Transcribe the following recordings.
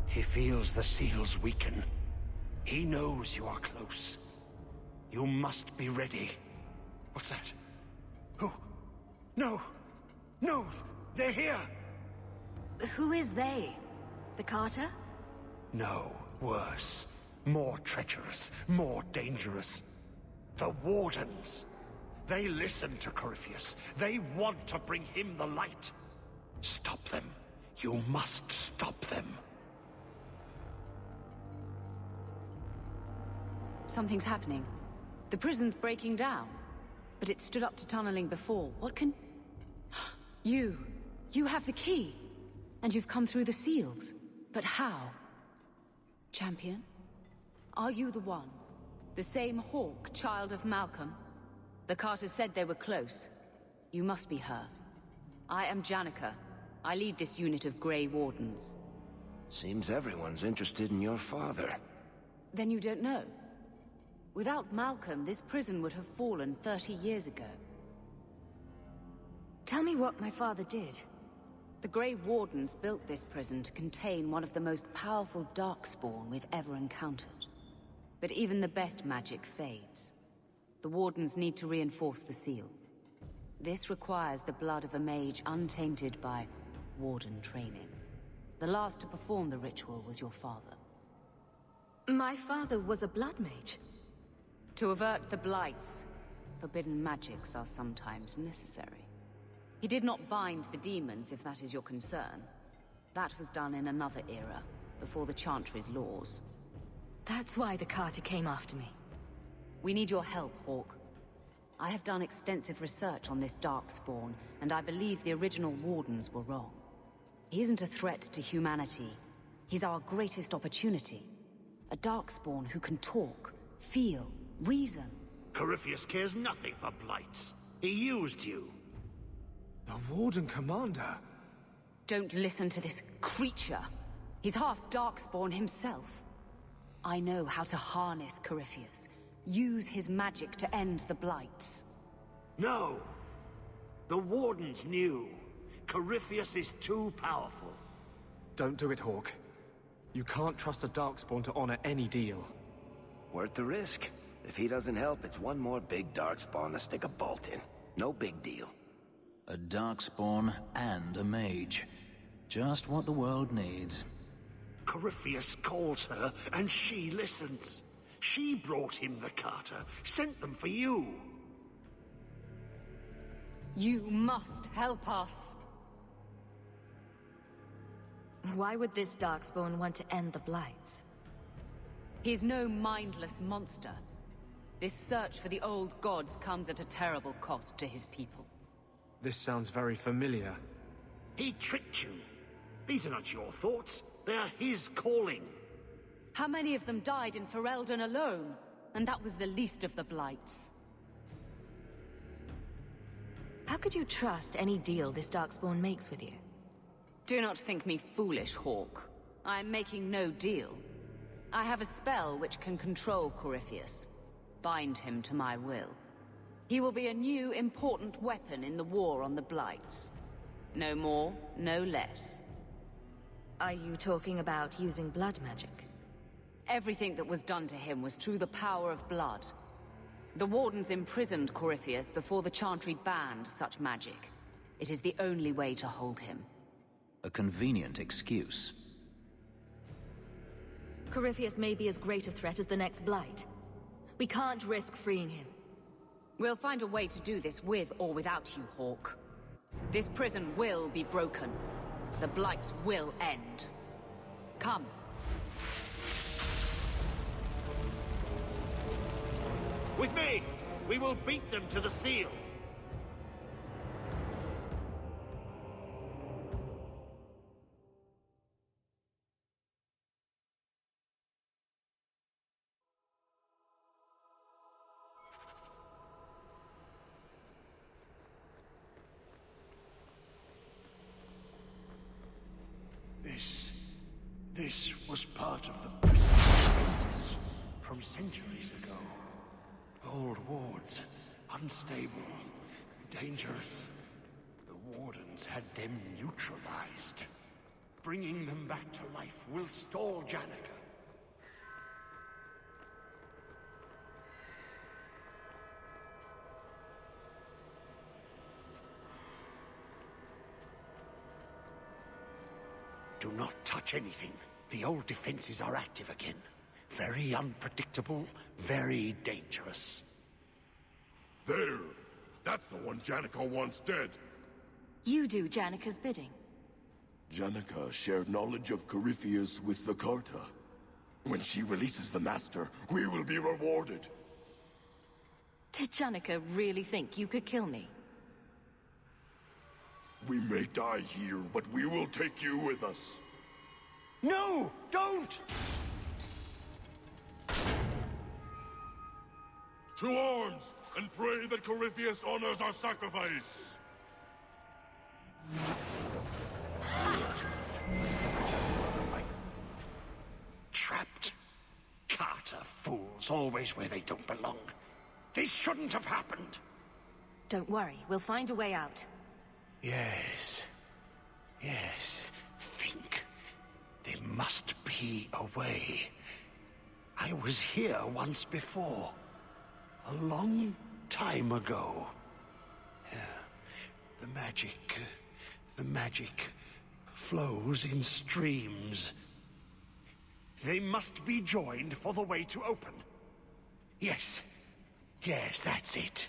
He feels the seals weaken. He knows you are close. You must be ready. What's that? Who? No! No! They're here! Who is they? The Carter? No, worse. More treacherous, more dangerous. The Wardens. They listen to Corypheus. They want to bring him the light. Stop them. You must stop them. Something's happening. The prison's breaking down. But it stood up to tunneling before. What can... You have the key. And you've come through the seals. But how? Champion? Are you the one? The same Hawke, child of Malcolm? The Carters said they were close. You must be her. I am Janika. I lead this unit of Grey Wardens. Seems everyone's interested in your father. Then you don't know? Without Malcolm, this prison would have fallen 30 years ago. Tell me what my father did. The Grey Wardens built this prison to contain one of the most powerful Darkspawn we've ever encountered. But even the best magic fades. The Wardens need to reinforce the seals. This requires the blood of a mage untainted by Warden training. The last to perform the ritual was your father. My father was a blood mage. To avert the blights, forbidden magics are sometimes necessary. He did not bind the demons, if that is your concern. That was done in another era, before the Chantry's laws. That's why the Carter came after me. We need your help, Hawke. I have done extensive research on this Darkspawn, and I believe the original Wardens were wrong. He isn't a threat to humanity. He's our greatest opportunity. A Darkspawn who can talk, feel, reason. Corypheus cares nothing for blights. He used you. The Warden Commander? Don't listen to this creature. He's half Darkspawn himself. I know how to harness Corypheus. Use his magic to end the blights. No. The Wardens knew. Corypheus is too powerful. Don't do it, Hawke. You can't trust a Darkspawn to honor any deal. Worth the risk. If he doesn't help, it's one more big Darkspawn to stick a bolt in. No big deal. A Darkspawn and a mage. Just what the world needs. Corypheus calls her, and she listens. She brought him the Carter, sent them for you. You must help us. Why would this Darkspawn want to end the Blights? He's no mindless monster. This search for the old gods comes at a terrible cost to his people. This sounds very familiar. He tricked you. These are not your thoughts. They are his calling. How many of them died in Ferelden alone? And that was the least of the blights. How could you trust any deal this Darkspawn makes with you? Do not think me foolish, Hawke. I am making no deal. I have a spell which can control Corypheus. Bind him to my will. He will be a new, important weapon in the war on the blights. No more, no less. Are you talking about using blood magic? Everything that was done to him was through the power of blood. The Wardens imprisoned Corypheus before the Chantry banned such magic. It is the only way to hold him. A convenient excuse. Corypheus may be as great a threat as the next Blight. We can't risk freeing him. We'll find a way to do this with or without you, Hawke. This prison will be broken. The blights will end. Come. With me! We will beat them to the seal! This was part of the prison's defenses from centuries ago. Old wards, unstable, dangerous. The Wardens had them neutralized. Bringing them back to life will stall Janica. Do not touch anything. The old defenses are active again. Very unpredictable, very dangerous. There! That's the one Janica wants dead! You do Janica's bidding. Janica shared knowledge of Corypheus with the Carta. When she releases the Master, we will be rewarded. Did Janica really think you could kill me? We may die here, but we will take you with us. No! Don't! To arms, and pray that Corypheus honors our sacrifice! Trapped. Carter fools, always where they don't belong. This shouldn't have happened. Don't worry, we'll find a way out. Yes. Yes. Think. There must be a way. I was here once before. A long time ago. Yeah. The magic flows in streams. They must be joined for the way to open. Yes. Yes, that's it.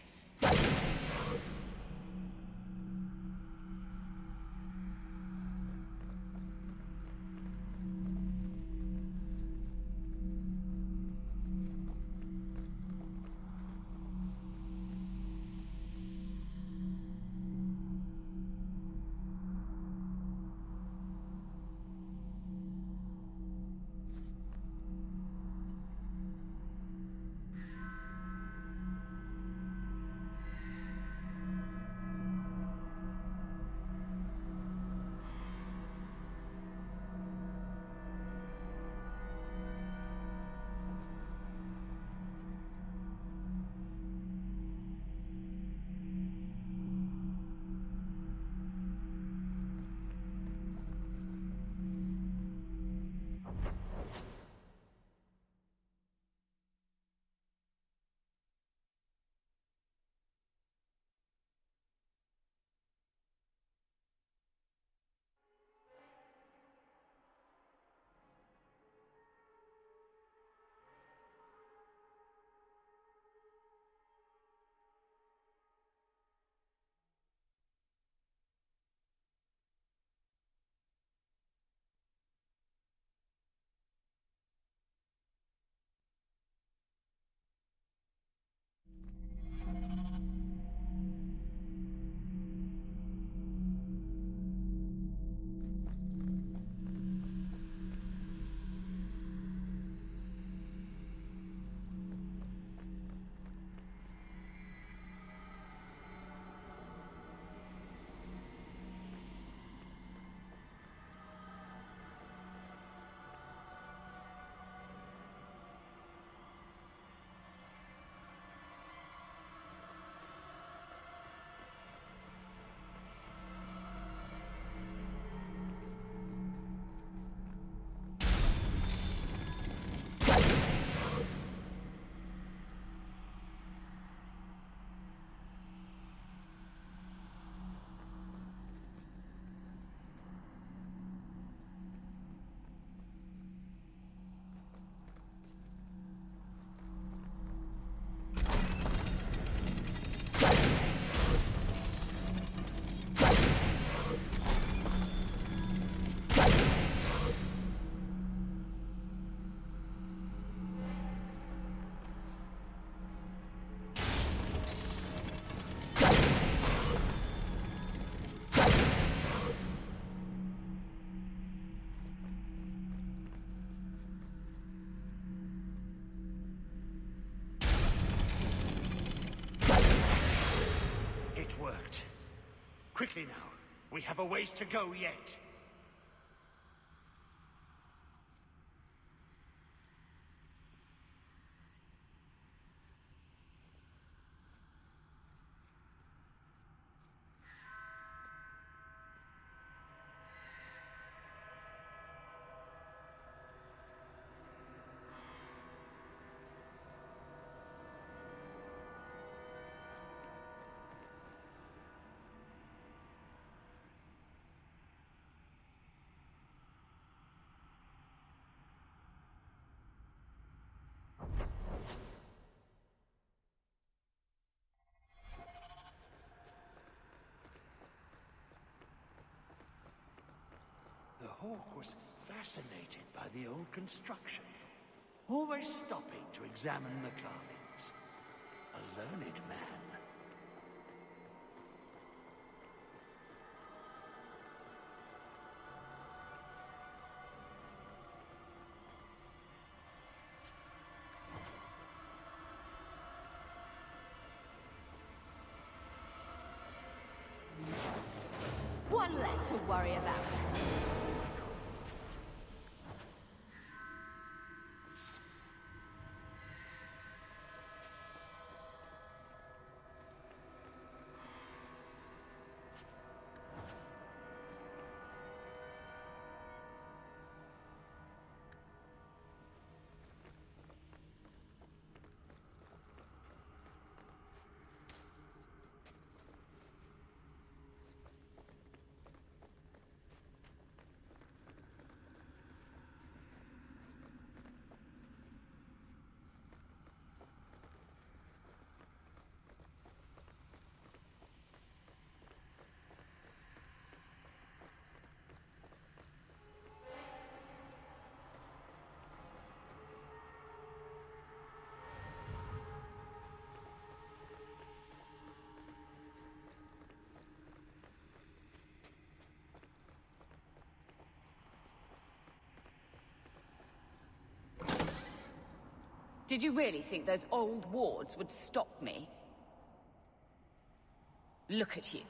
Worked. Quickly now. We have a ways to go yet. Hawke was fascinated by the old construction, always stopping to examine the carvings. A learned man. One less to worry about. Did you really think those old wards would stop me? Look at you.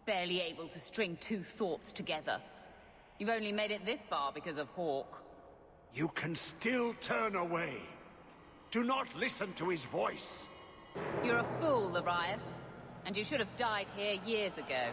Barely able to string two thoughts together. You've only made it this far because of Hawke. You can still turn away. Do not listen to his voice. You're a fool, Arias. And you should have died here years ago.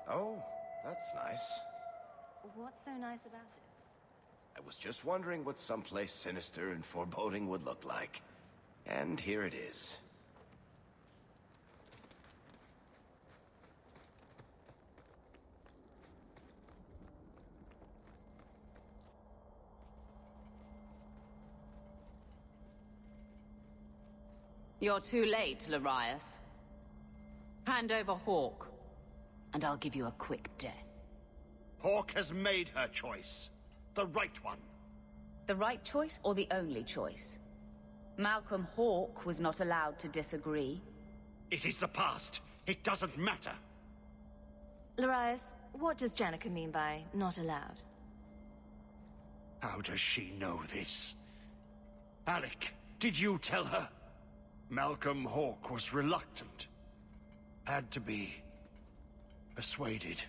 Oh, that's nice. What's so nice about it? I was just wondering what someplace sinister and foreboding would look like. And here it is. You're too late, Larius. Hand over Hawke, and I'll give you a quick death. Hawke has made her choice. The right one. The right choice or the only choice? Malcolm Hawke was not allowed to disagree. It is the past. It doesn't matter. Larius, what does Janica mean by not allowed? How does she know this? Alec, did you tell her? Malcolm Hawke was reluctant. Had to be persuaded.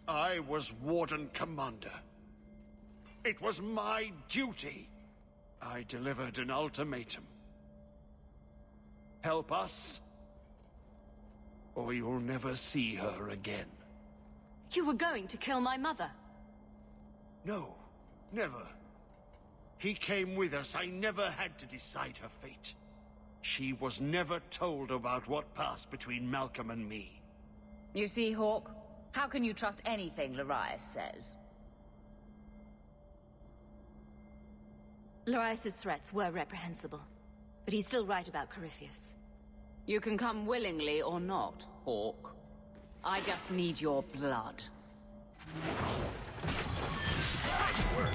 I was Warden Commander. It was my duty. I delivered an ultimatum. Help us, or you'll never see her again. You were going to kill my mother. No, never. He came with us. I never had to decide her fate. She was never told about what passed between Malcolm and me. You see, Hawke? How can you trust anything Larius says? Larius's threats were reprehensible, but he's still right about Corypheus. You can come willingly or not, Hawke. I just need your blood. Nice work.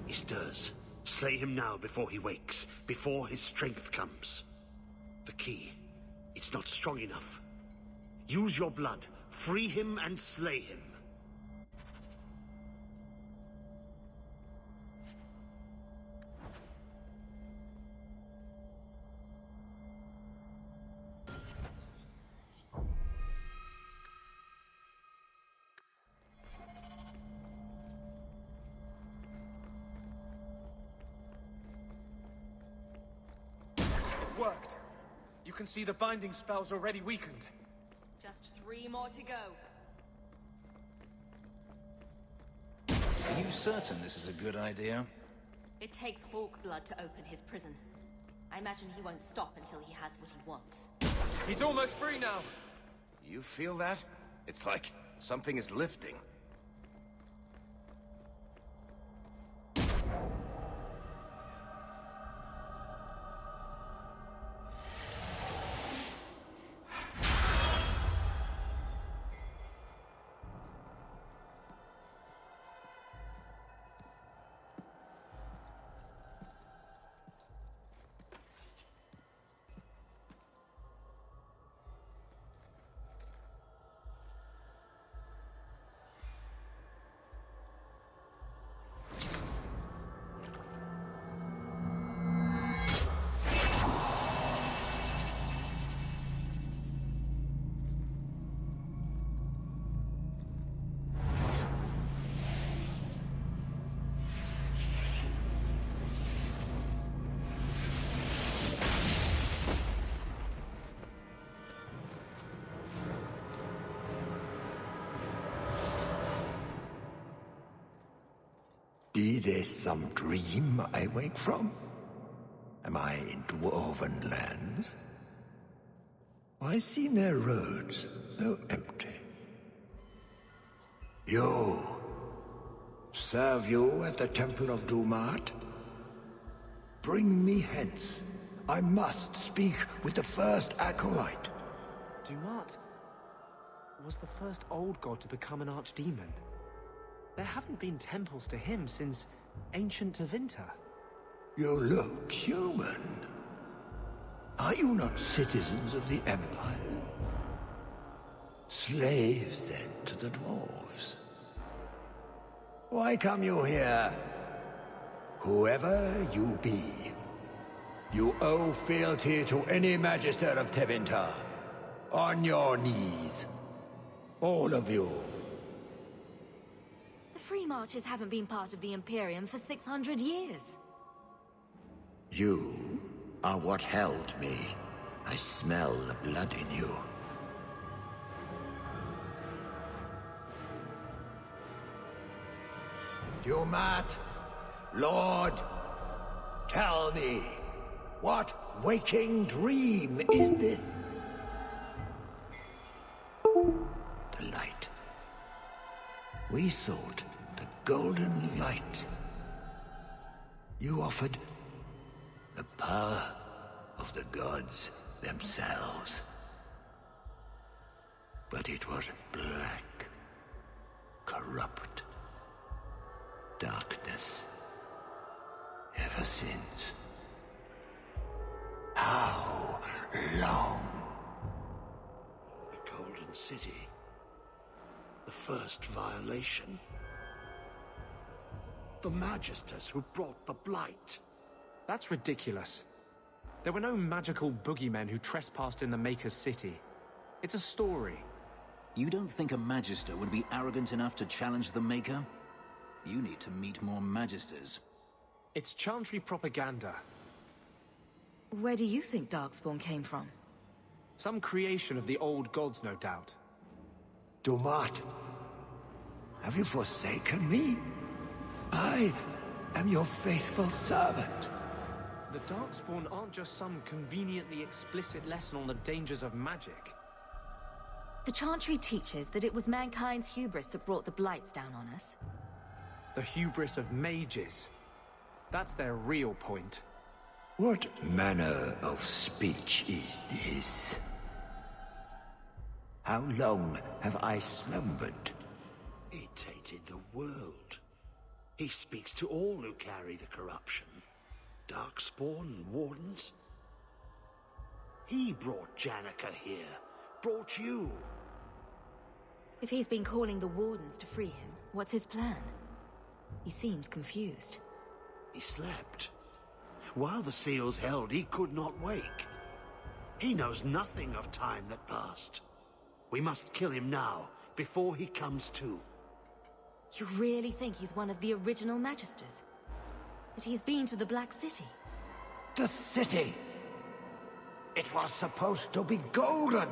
He stirs. Slay him now before he wakes, before his strength comes. The key. It's not strong enough. Use your blood. Free him and slay him. It worked. You can see the binding spell's already weakened. Just 3 more to go. Are you certain this is a good idea? It takes Hawke blood to open his prison. I imagine he won't stop until he has what he wants. He's almost free now! You feel that? It's like something is lifting. Be this some dream I wake from? Am I in dwarven lands? Why seem their roads so empty? You! Serve you at the Temple of Dumat? Bring me hence. I must speak with the first acolyte. Dumat was the first old god to become an archdemon. There haven't been temples to him since ancient Tevinter. You look human. Are you not citizens of the Empire? Slaves, then, to the dwarves. Why come you here? Whoever you be, you owe fealty to any Magister of Tevinter. On your knees. All of you. The Free Marches haven't been part of the Imperium for 600 years. You are what held me. I smell the blood in you. Dumat, Lord, tell me, what waking dream is this? The light. We sought the golden light. You offered the power of the gods themselves. But it was black, corrupt, darkness, ever since. How long? The Golden City. The first violation. The Magisters who brought the Blight. That's ridiculous. There were no magical boogeymen who trespassed in the Maker's City. It's a story. You don't think a Magister would be arrogant enough to challenge the Maker? You need to meet more Magisters. It's Chantry propaganda. Where do you think Darkspawn came from? Some creation of the old gods, no doubt. Dumat, have you forsaken me? I am your faithful servant. The Darkspawn aren't just some conveniently explicit lesson on the dangers of magic. The Chantry teaches that it was mankind's hubris that brought the Blights down on us. The hubris of mages. That's their real point. What manner of speech is this? How long have I slumbered? He tainted the world. He speaks to all who carry the corruption. Darkspawn and Wardens. He brought Janika here. Brought you. If he's been calling the Wardens to free him, what's his plan? He seems confused. He slept. While the seals held, he could not wake. He knows nothing of time that passed. We must kill him now, before he comes to. You really think he's one of the original Magisters? That he's been to the Black City? The city! It was supposed to be golden!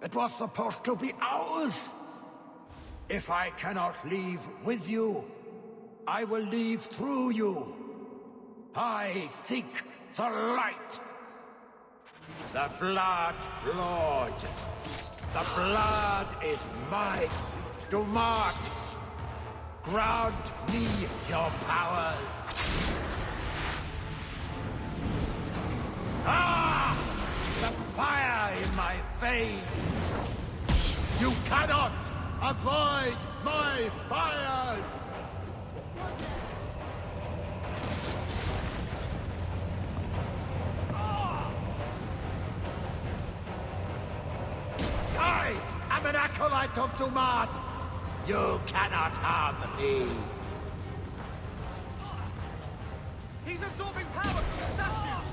It was supposed to be ours! If I cannot leave with you, I will leave through you. I seek the light. The Blood Lord. The blood is mine. Dumat, grant me your powers. Ah! The fire in my veins. You cannot avoid my fires. I am an acolyte of Dumat. You cannot harm me. He's absorbing power from the statues!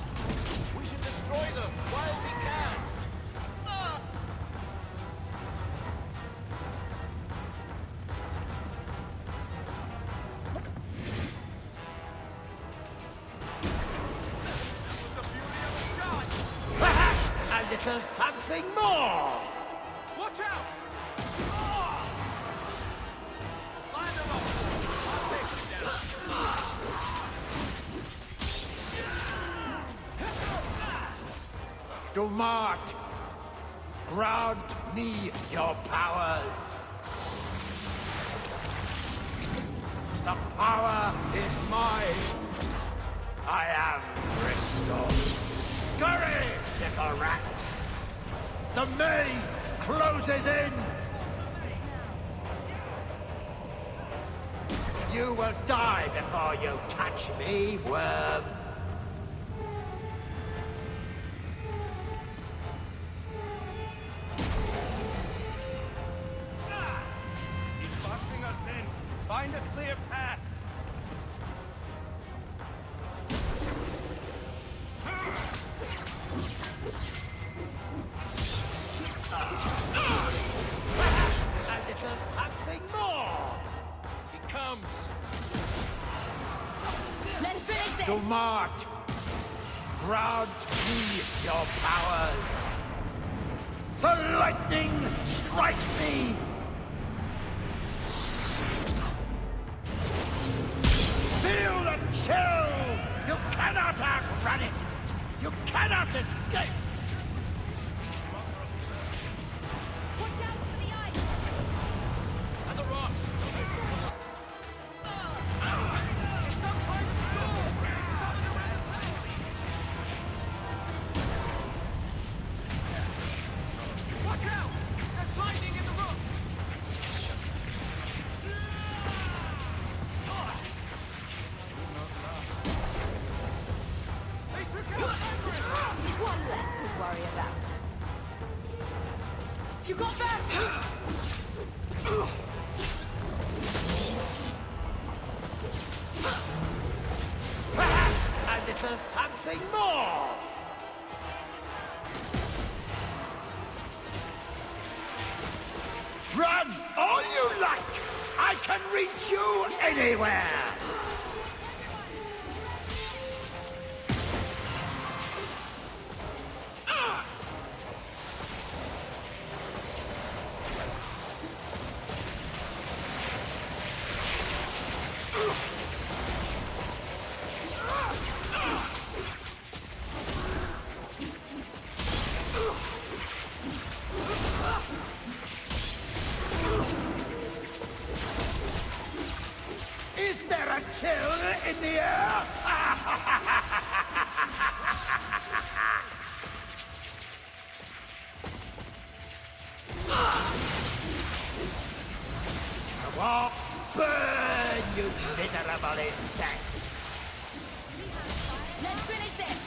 We should destroy them while we can! Perhaps a little something more! Watch out! Dumat, grant me your powers. The power is mine. I am Bristol. Scurry, little rats. The maze closes in. You will die before you touch me, worm. He's boxing us in! Find a clear path! A little something more. He comes! Let's finish this! Dumat, grant me your powers. The lightning strikes me. Feel the chill! You cannot outrun it! You cannot escape! Watch out for the ice! And the rocks! Watch out! There's lightning in the rocks! They took out Everett! One less to worry about. You got back! Perhaps a little something more! Run all you like! I can reach you anywhere! Is there a chill in the air? Walk, burn, you miserable insect! Let's finish this!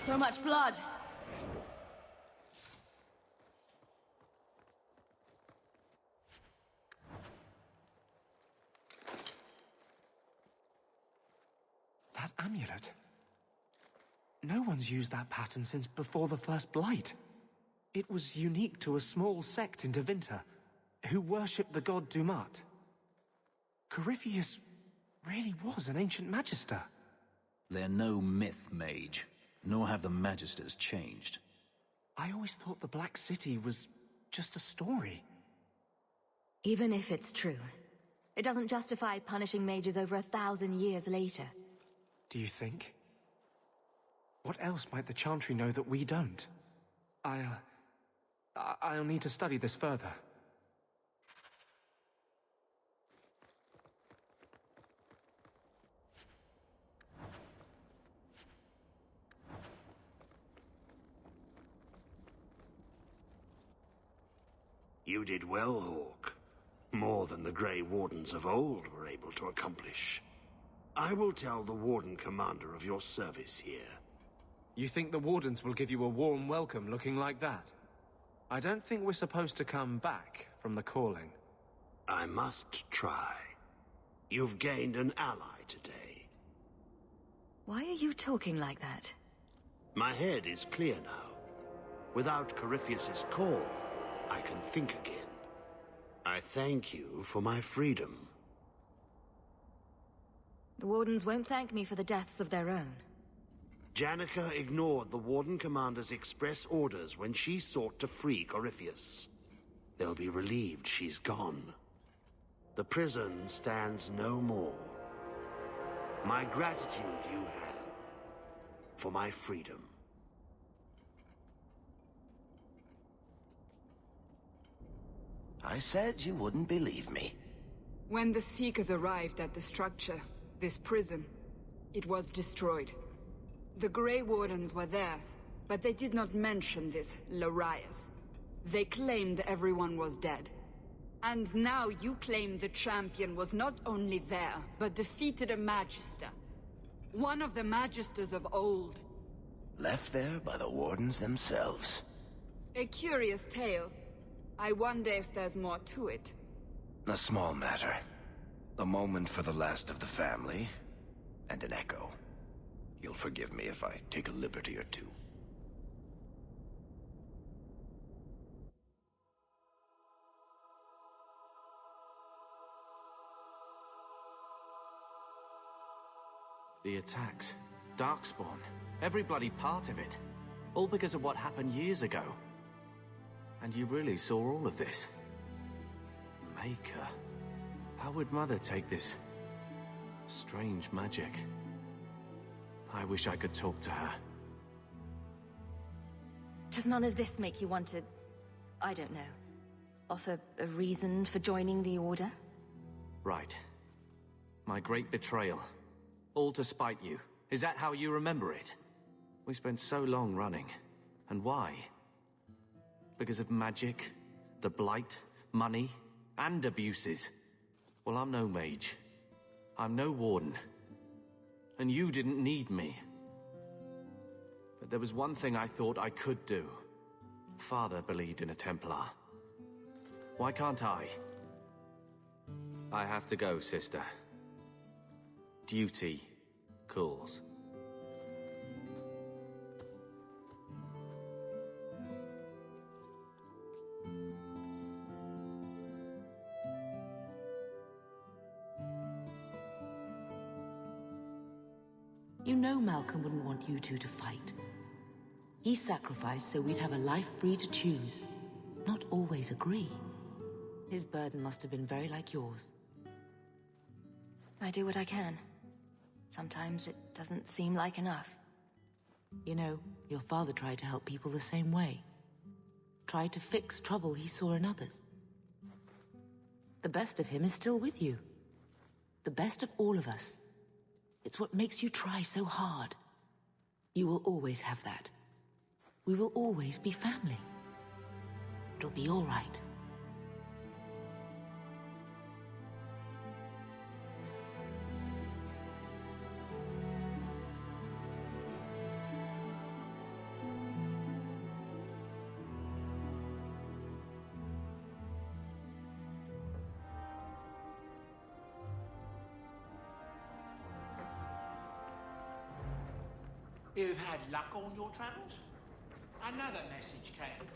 So much blood! That amulet. No one's used that pattern since before the First Blight. It was unique to a small sect in Tevinter, who worshipped the god Dumat. Corypheus really was an ancient magister. They're no myth, mage. Nor have the Magisters changed. I always thought the Black City was just a story. Even if it's true, it doesn't justify punishing mages over 1,000 years later. Do you think? What else might the Chantry know that we don't? I'll need to study this further. You did well, Hawk. More than the Grey Wardens of old were able to accomplish. I will tell the Warden Commander of your service here. You think the Wardens will give you a warm welcome looking like that? I don't think we're supposed to come back from the calling. I must try. You've gained an ally today. Why are you talking like that? My head is clear now. Without Corypheus's call, I can think again. I thank you for my freedom. The Wardens won't thank me for the deaths of their own. Janica ignored the Warden Commander's express orders when she sought to free Corypheus. They'll be relieved she's gone. The prison stands no more. My gratitude you have for my freedom. I said you wouldn't believe me. When the Seekers arrived at the structure, this prison, it was destroyed. The Grey Wardens were there, but they did not mention this Larius. They claimed everyone was dead. And now you claim the champion was not only there, but defeated a Magister. One of the Magisters of old. Left there by the Wardens themselves. A curious tale. I wonder if there's more to it. A small matter. A moment for the last of the family, and an echo. You'll forgive me if I take a liberty or two. The attacks, Darkspawn, every bloody part of it. All because of what happened years ago. And you really saw all of this? Maker. How would Mother take this strange magic? I wish I could talk to her. Does none of this make you want to, I don't know, offer a reason for joining the Order? Right. My great betrayal. All to spite you. Is that how you remember it? We spent so long running. And why? Because of magic, the Blight, money, and abuses. Well, I'm no mage. I'm no warden. And you didn't need me. But there was one thing I thought I could do. Father believed in a Templar. Why can't I? I have to go, sister. Duty calls. You know Malcolm wouldn't want you two to fight. He sacrificed so we'd have a life free to choose, not always agree. His burden must have been very like yours. I do what I can. Sometimes it doesn't seem like enough. You know, your father tried to help people the same way. Tried to fix trouble he saw in others. The best of him is still with you. The best of all of us. It's what makes you try so hard. You will always have that. We will always be family. It'll be all right. You've had luck on your travels? Another message came.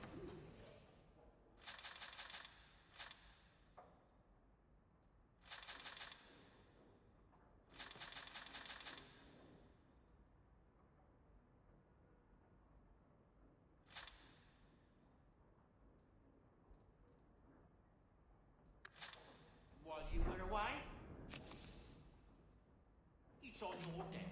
While you were away, it's on your deck.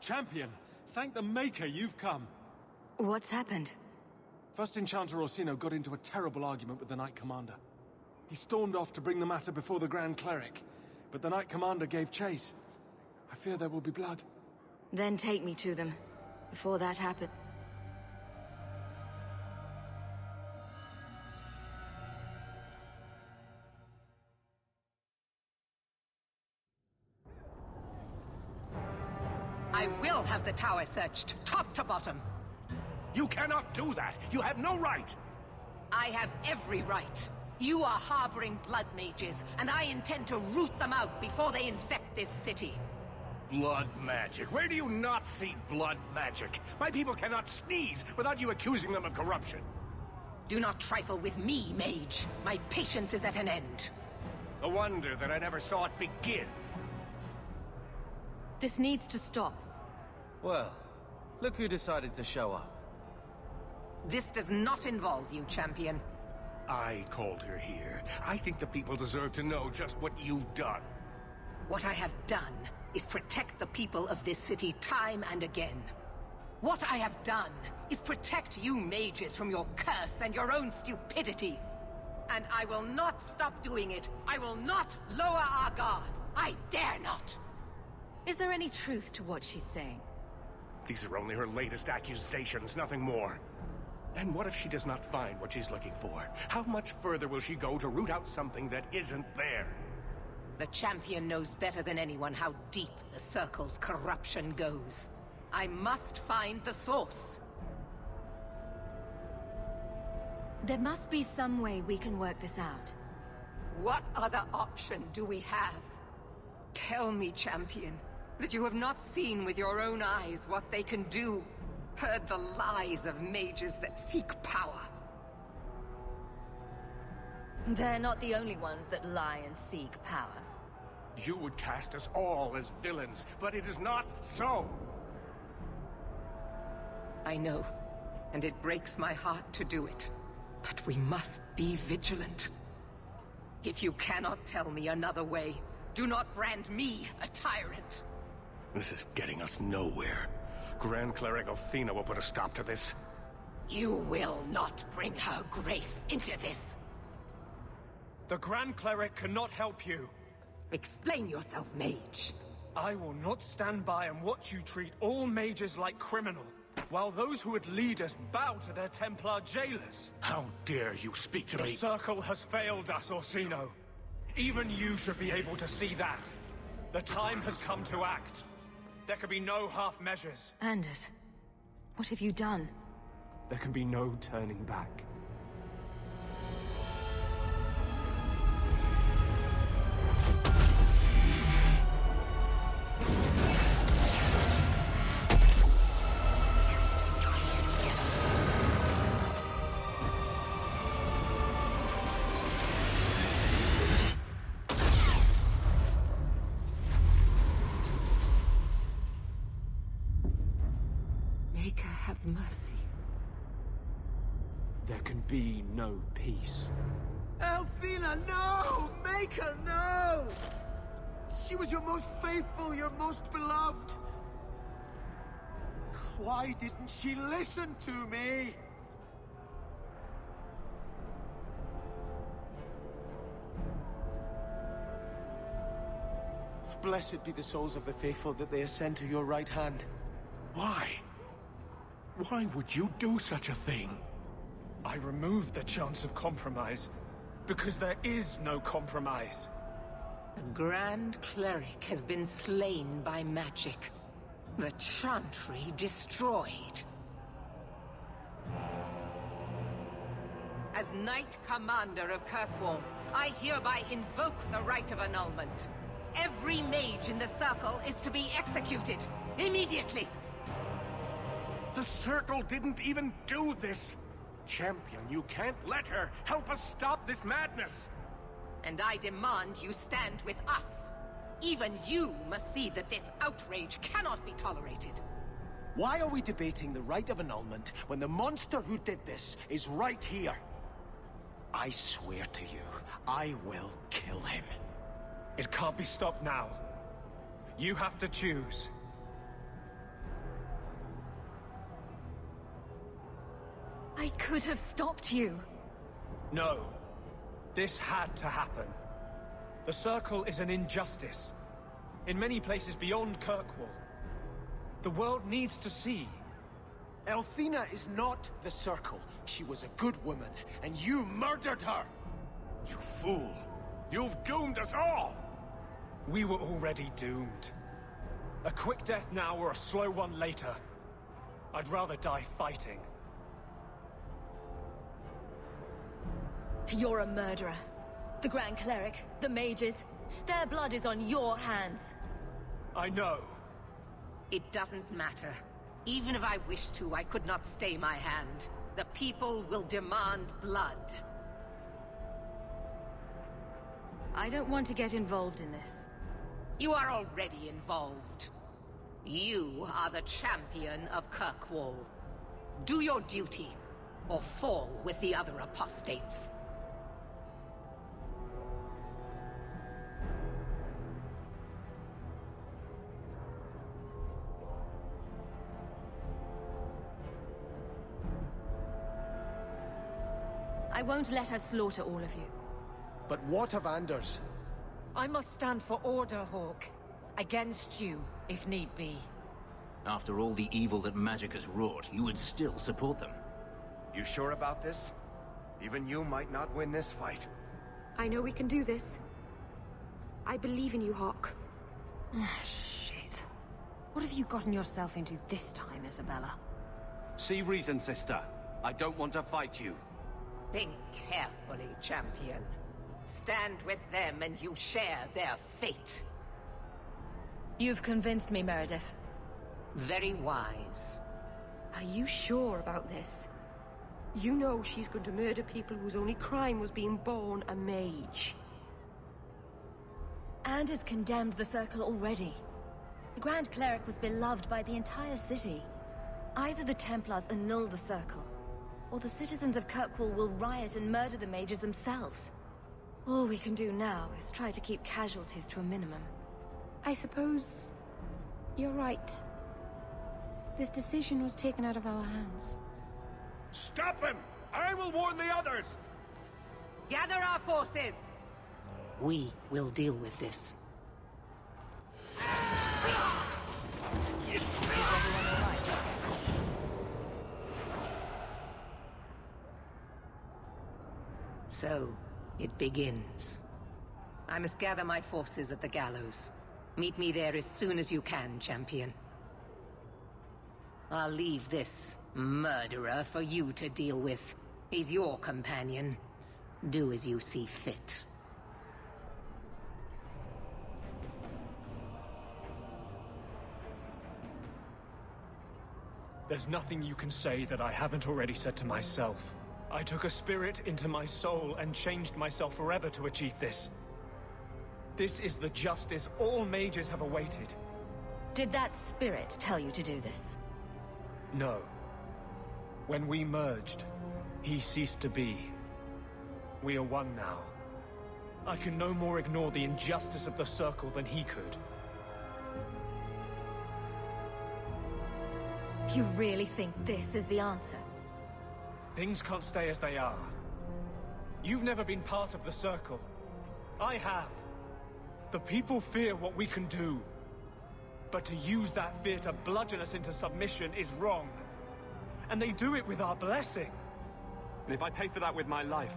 Champion, thank the Maker you've come. What's happened? First Enchanter Orsino got into a terrible argument with the Knight Commander. He stormed off to bring the matter before the Grand Cleric, but the Knight Commander gave chase. I fear there will be blood. Then take me to them, before that happened. I will have the tower searched, top to bottom. You cannot do that. You have no right. I have every right. You are harboring blood mages, and I intend to root them out before they infect this city. Blood magic. Where do you not see blood magic? My people cannot sneeze without you accusing them of corruption. Do not trifle with me, mage. My patience is at an end. A wonder that I never saw it begin. This needs to stop. Well, look who decided to show up. This does not involve you, champion. I called her here. I think the people deserve to know just what you've done. What I have done is protect the people of this city time and again. What I have done is protect you mages from your curse and your own stupidity. And I will not stop doing it. I will not lower our guard. I dare not. Is there any truth to what she's saying? These are only her latest accusations, nothing more. And what if she does not find what she's looking for? How much further will she go to root out something that isn't there? The champion knows better than anyone how deep the Circle's corruption goes. I must find the source. There must be some way we can work this out. What other option do we have? Tell me, champion, that you have not seen with your own eyes what they can do. Heard the lies of mages that seek power. They're not the only ones that lie and seek power. You would cast us all as villains, but it is not so. I know, and it breaks my heart to do it. But we must be vigilant. If you cannot tell me another way, do not brand me a tyrant. This is getting us nowhere. Grand Cleric Athena will put a stop to this. You will not bring her grace into this. The Grand Cleric cannot help you. Explain yourself, mage. I will not stand by and watch you treat all mages like criminal, while those who would lead us bow to their Templar jailers. How dare you speak to me? The Circle has failed us, Orsino. Even you should be able to see that. The time has come to act. There can be no half measures. Anders, what have you done? There can be no turning back. Maker, have mercy. There can be no peace. Athena, no! Maker, no! She was your most faithful, your most beloved. Why didn't she listen to me? Blessed be the souls of the faithful that they ascend to your right hand. Why? Why would you do such a thing? I removed the chance of compromise, because there is no compromise. The Grand Cleric has been slain by magic. The Chantry destroyed. As Knight Commander of Kirkwall, I hereby invoke the right of annulment. Every mage in the Circle is to be executed, immediately. The Circle didn't even do this! Champion, you can't let her! Help us stop this madness! And I demand you stand with us. Even you must see that this outrage cannot be tolerated. Why are we debating the right of annulment when the monster who did this is right here? I swear to you, I will kill him. It can't be stopped now. You have to choose. I could have stopped you. No. This had to happen. The Circle is an injustice. In many places beyond Kirkwall. The world needs to see. Athena is not the Circle. She was a good woman, and you murdered her! You fool! You've doomed us all! We were already doomed. A quick death now or a slow one later. I'd rather die fighting. You're a murderer. The Grand Cleric, the mages, their blood is on your hands. I know. It doesn't matter. Even if I wished to, I could not stay my hand. The people will demand blood. I don't want to get involved in this. You are already involved. You are the champion of Kirkwall. Do your duty, or fall with the other apostates. I won't let her slaughter all of you. But what of Anders? I must stand for order, Hawk. Against you, if need be. After all the evil that magic has wrought, you would still support them. You sure about this? Even you might not win this fight. I know we can do this. I believe in you, Hawk. Shit. What have you gotten yourself into this time, Isabella? See reason, sister. I don't want to fight you. Think carefully, champion. Stand with them and you share their fate. You've convinced me, Meredith. Very wise. Are you sure about this? You know she's going to murder people whose only crime was being born a mage. Anders condemned the Circle already. The Grand Cleric was beloved by the entire city. Either the Templars annul the Circle, or the citizens of Kirkwall will riot and murder the mages themselves. All we can do now is try to keep casualties to a minimum. I suppose you're right. This decision was taken out of our hands. Stop him! I will warn the others! Gather our forces! We will deal with this. So, it begins. I must gather my forces at the gallows. Meet me there as soon as you can, champion. I'll leave this murderer for you to deal with. He's your companion. Do as you see fit. There's nothing you can say that I haven't already said to myself. I took a spirit into my soul and changed myself forever to achieve this. This is the justice all mages have awaited. Did that spirit tell you to do this? No. When we merged, he ceased to be. We are one now. I can no more ignore the injustice of the Circle than he could. You really think this is the answer? Things can't stay as they are. You've never been part of the Circle. I have. The people fear what we can do. But to use that fear to bludgeon us into submission is wrong. And they do it with our blessing. And if I pay for that with my life,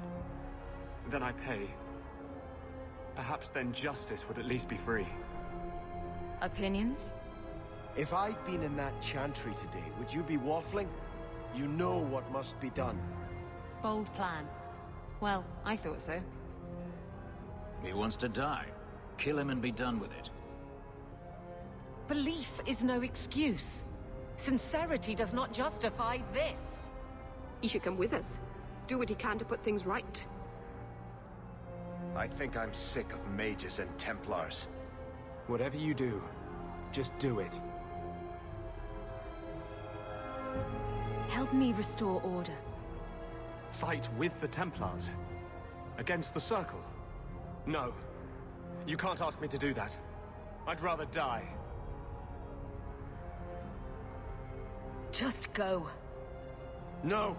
then I pay. Perhaps then justice would at least be free. Opinions? If I'd been in that chantry today, would you be waffling? You know what must be done. Bold plan. Well, I thought so. He wants to die. Kill him and be done with it. Belief is no excuse. Sincerity does not justify this. He should come with us. Do what he can to put things right. I think I'm sick of mages and Templars. Whatever you do, just do it. Help me restore order. Fight with the Templars? Against the Circle? No. You can't ask me to do that. I'd rather die. Just go. No!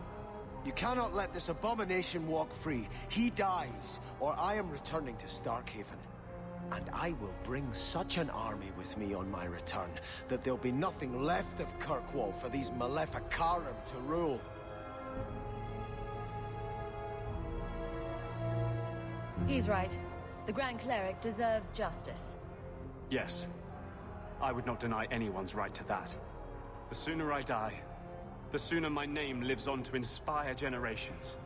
You cannot let this abomination walk free. He dies, or I am returning to Starkhaven. And I will bring such an army with me on my return, that there'll be nothing left of Kirkwall for these Maleficarum to rule. He's right. The Grand Cleric deserves justice. Yes. I would not deny anyone's right to that. The sooner I die, the sooner my name lives on to inspire generations.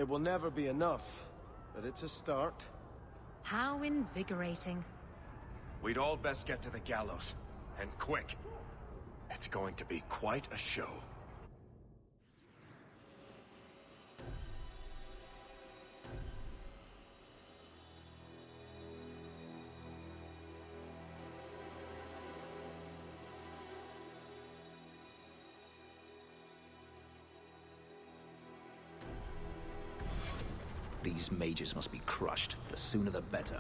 It will never be enough, but it's a start. How invigorating. We'd all best get to the gallows. And quick. It's going to be quite a show. These mages must be crushed. The sooner the better.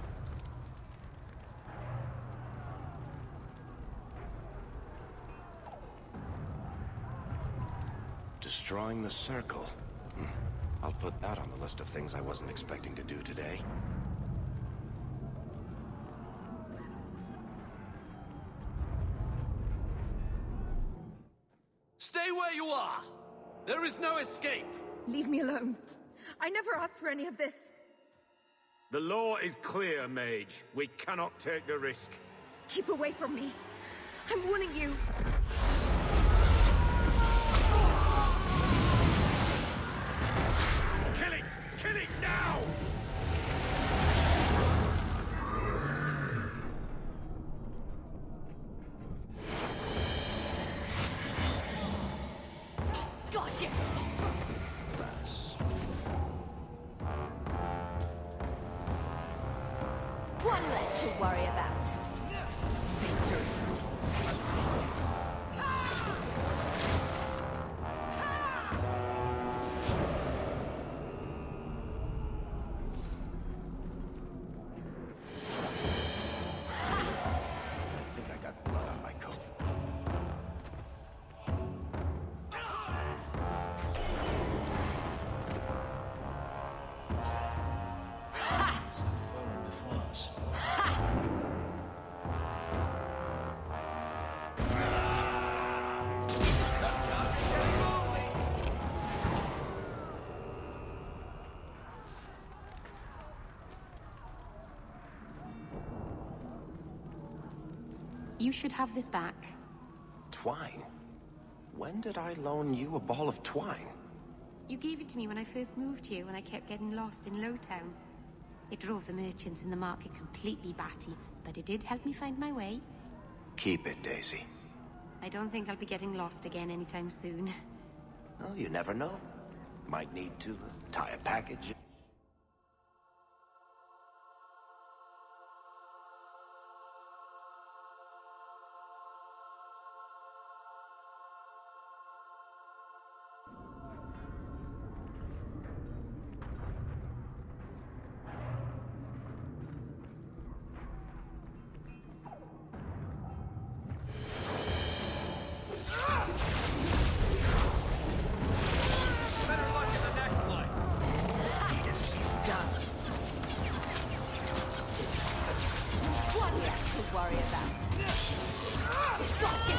Destroying the circle. I'll put that on the list of things I wasn't expecting to do today. Stay where you are! There is no escape! Leave me alone. I never asked for any of this. The law is clear, Mage. We cannot take the risk. Keep away from me. I'm warning you. Kill it! Kill it now! Gotcha! One less to worry about. Victory. I think I got blood on my coat. Fallen before us. You should have this back. Twine? When did I loan you a ball of twine? You gave it to me when I first moved here, when I kept getting lost in Lowtown. It drove the merchants in the market completely batty, but it did help me find my way. Keep it, Daisy. I don't think I'll be getting lost again anytime soon. Well, you never know. Might need to tie a package. One less to worry about. Gotcha!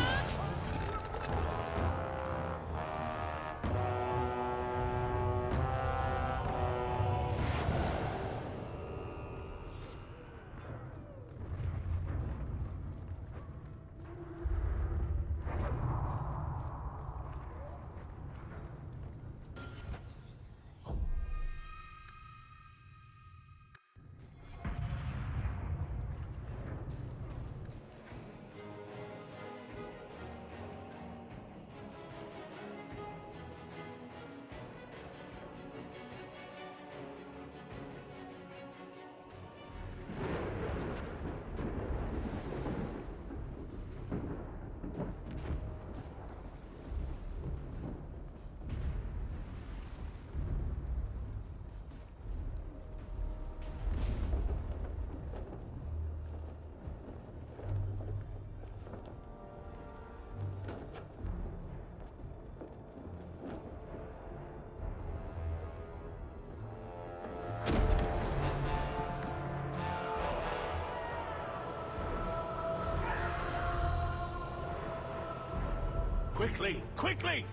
Quickly! Quickly!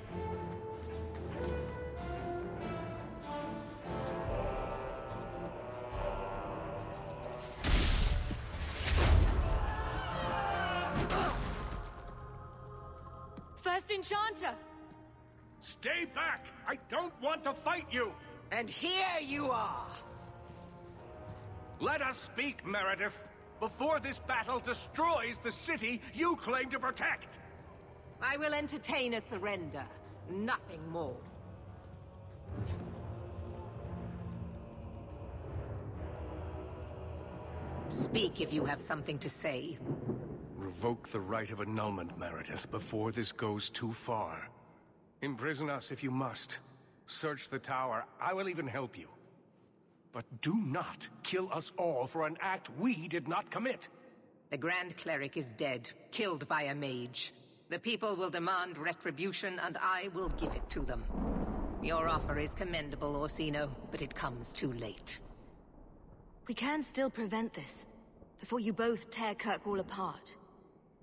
First Enchanter! Stay back! I don't want to fight you! And here you are! Let us speak, Meredith, before this battle destroys the city you claim to protect! I will entertain a surrender, nothing more. Speak if you have something to say. Revoke the right of annulment, Meredith, before this goes too far. Imprison us if you must. Search the tower. I will even help you. But do not kill us all for an act we did not commit. The Grand Cleric is dead, killed by a mage. The people will demand retribution, and I will give it to them. Your offer is commendable, Orsino, but it comes too late. We can still prevent this, before you both tear Kirkwall apart.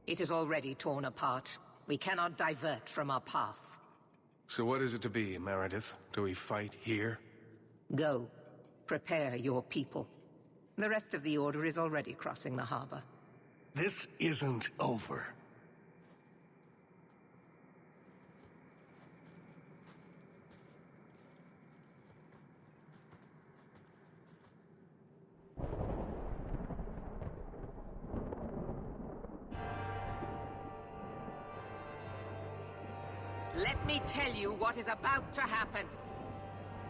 It is already torn apart. We cannot divert from our path. So what is it to be, Meredith? Do we fight here? Go. Prepare your people. The rest of the Order is already crossing the harbor. This isn't over. Let me tell you what is about to happen.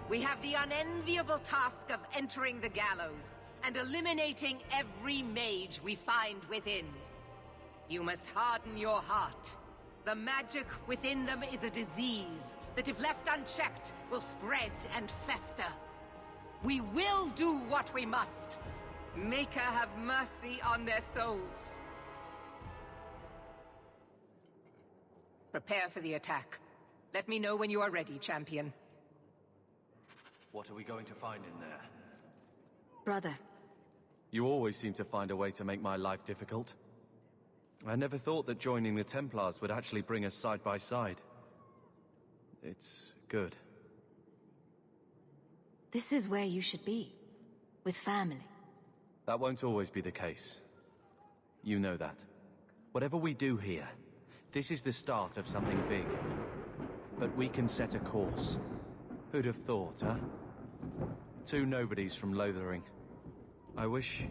We have the unenviable task of entering the gallows and eliminating every mage we find within. You must harden your heart. The magic within them is a disease that, if left unchecked, will spread and fester. We will do what we must. Maker have mercy on their souls. Prepare for the attack. Let me know when you are ready, champion. What are we going to find in there? Brother. You always seem to find a way to make my life difficult. I never thought that joining the Templars would actually bring us side by side. It's good. This is where you should be. With family. That won't always be the case. You know that. Whatever we do here, this is the start of something big. But we can set a course. Who'd have thought, huh? Two nobodies from Lothering. I wish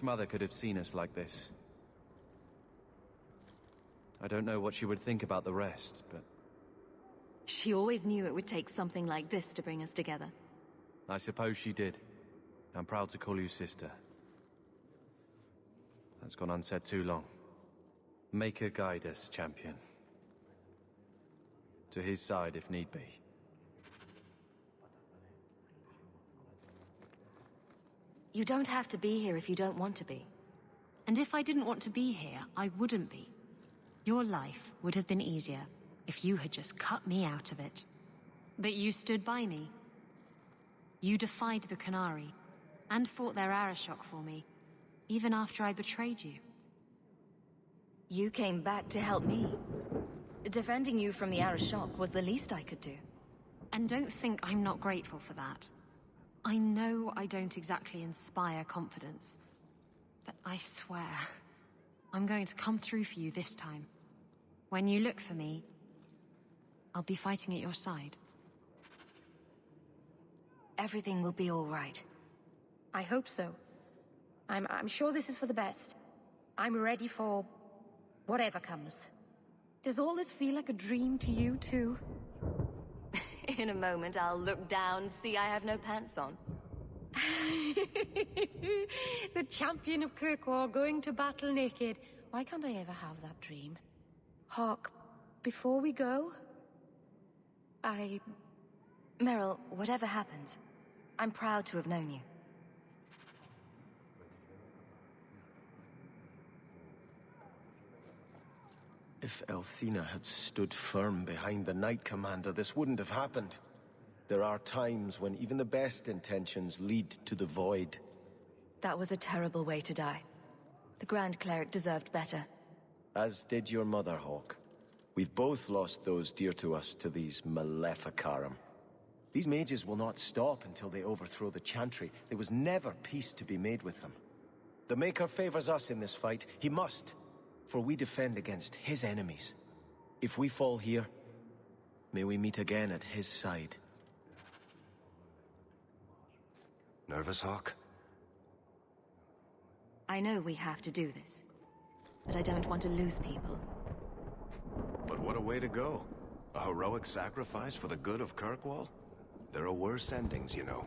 Mother could have seen us like this. I don't know what she would think about the rest, but... She always knew it would take something like this to bring us together. I suppose she did. I'm proud to call you sister. That's gone unsaid too long. Make her guide us, champion. To his side if need be. You don't have to be here if you don't want to be. And if I didn't want to be here, I wouldn't be. Your life would have been easier if you had just cut me out of it. But you stood by me. You defied the Qunari, and fought their Arishok for me, even after I betrayed you. You came back to help me. Defending you from the Arishok was the least I could do. And don't think I'm not grateful for that. I know I don't exactly inspire confidence, but I swear, I'm going to come through for you this time. When you look for me, I'll be fighting at your side. Everything will be all right. I hope so. I'm sure this is for the best. I'm ready for whatever comes. Does all this feel like a dream to you, too? In a moment, I'll look down, see I have no pants on. The champion of Kirkwall going to battle naked. Why can't I ever have that dream? Hawke, before we go... Meryl, whatever happens, I'm proud to have known you. If Elthina had stood firm behind the Knight Commander, this wouldn't have happened. There are times when even the best intentions lead to the void. That was a terrible way to die. The Grand Cleric deserved better. As did your mother, Hawke. We've both lost those dear to us to these Maleficarum. These mages will not stop until they overthrow the Chantry. There was never peace to be made with them. The Maker favors us in this fight. He must, for we defend against his enemies. If we fall here, may we meet again at his side. Nervous, Hawk? I know we have to do this, but I don't want to lose people. But what a way to go. A heroic sacrifice for the good of Kirkwall? There are worse endings, you know.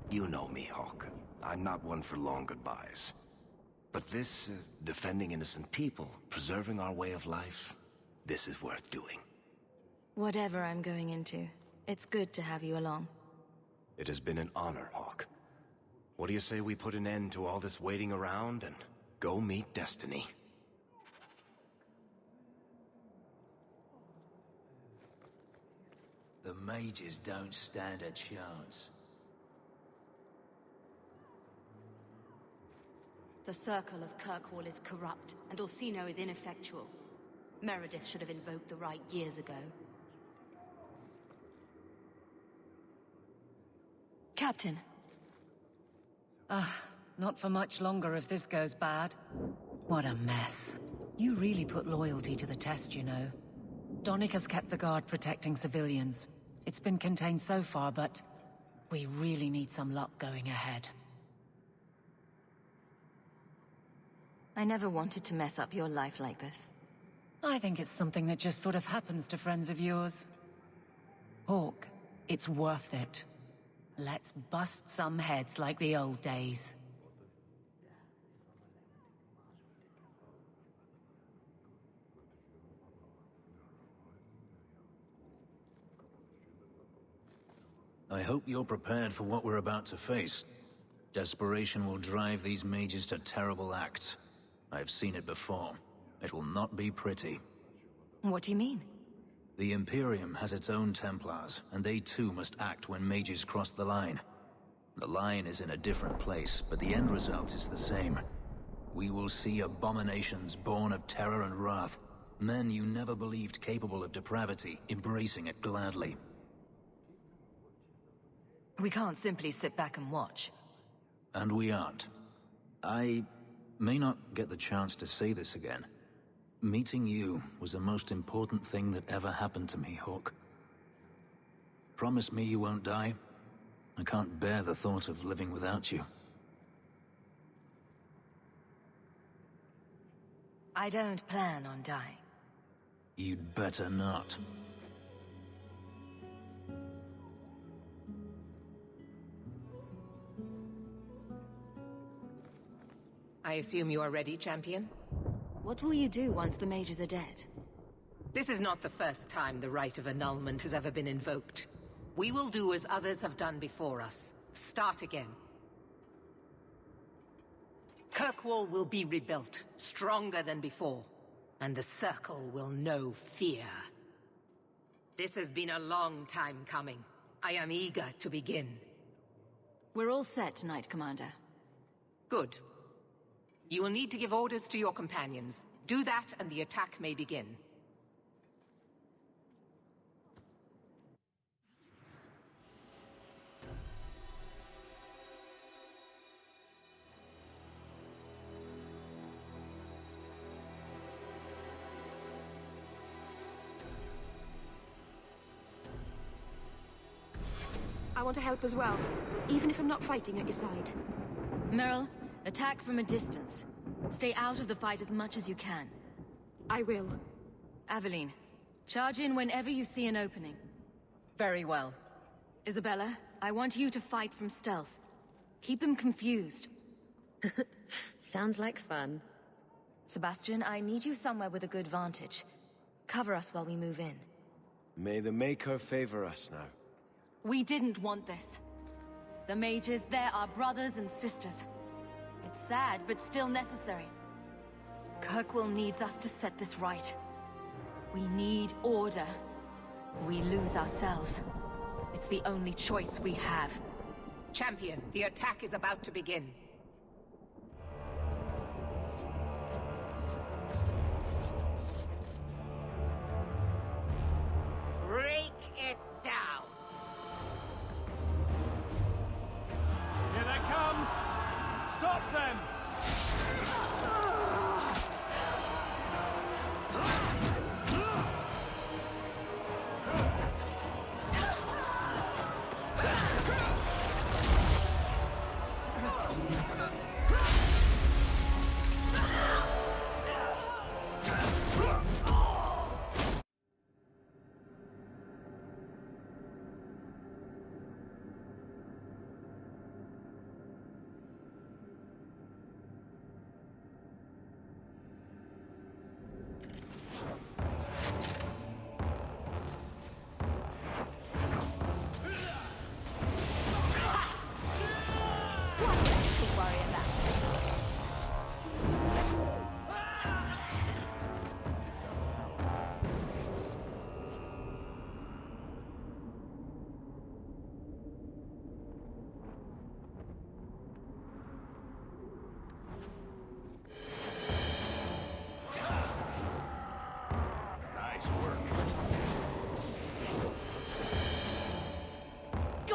You know me, Hawk. I'm not one for long goodbyes. But this, defending innocent people, preserving our way of life, this is worth doing. Whatever I'm going into, it's good to have you along. It has been an honor, Hawk. What do you say we put an end to all this waiting around and go meet Destiny? The mages don't stand a chance. The Circle of Kirkwall is corrupt, and Orsino is ineffectual. Meredith should have invoked the right years ago. Captain. Not for much longer if this goes bad. What a mess. You really put loyalty to the test, you know. Donnic kept the guard protecting civilians. It's been contained so far, but we really need some luck going ahead. I never wanted to mess up your life like this. I think it's something that just sort of happens to friends of yours. Hawk, it's worth it. Let's bust some heads like the old days. I hope you're prepared for what we're about to face. Desperation will drive these mages to terrible acts. I've seen it before. It will not be pretty. What do you mean? The Imperium has its own Templars, and they too must act when mages cross the line. The line is in a different place, but the end result is the same. We will see abominations born of terror and wrath. Men you never believed capable of depravity, embracing it gladly. We can't simply sit back and watch. And we aren't. I may not get the chance to say this again. Meeting you was the most important thing that ever happened to me, Hawk. Promise me you won't die. I can't bear the thought of living without you. I don't plan on dying. You'd better not. I assume you are ready, Champion? What will you do once the mages are dead? This is not the first time the Rite of Annulment has ever been invoked. We will do as others have done before us. Start again. Kirkwall will be rebuilt, stronger than before, and the Circle will know fear. This has been a long time coming. I am eager to begin. We're all set tonight, Commander. Good. You will need to give orders to your companions. Do that and the attack may begin. I want to help as well, even if I'm not fighting at your side. Meryl, attack from a distance. Stay out of the fight as much as you can. I will. Aveline, charge in whenever you see an opening. Very well. Isabella, I want you to fight from stealth. Keep them confused. Sounds like fun. Sebastian, I need you somewhere with a good vantage. Cover us while we move in. May the Maker favor us now. We didn't want this. The mages, they're our brothers and sisters. It's sad, but still necessary. Kirkwall needs us to set this right. We need order. We lose ourselves. It's the only choice we have. Champion, the attack is about to begin. Break it down! Here they come! Stop them!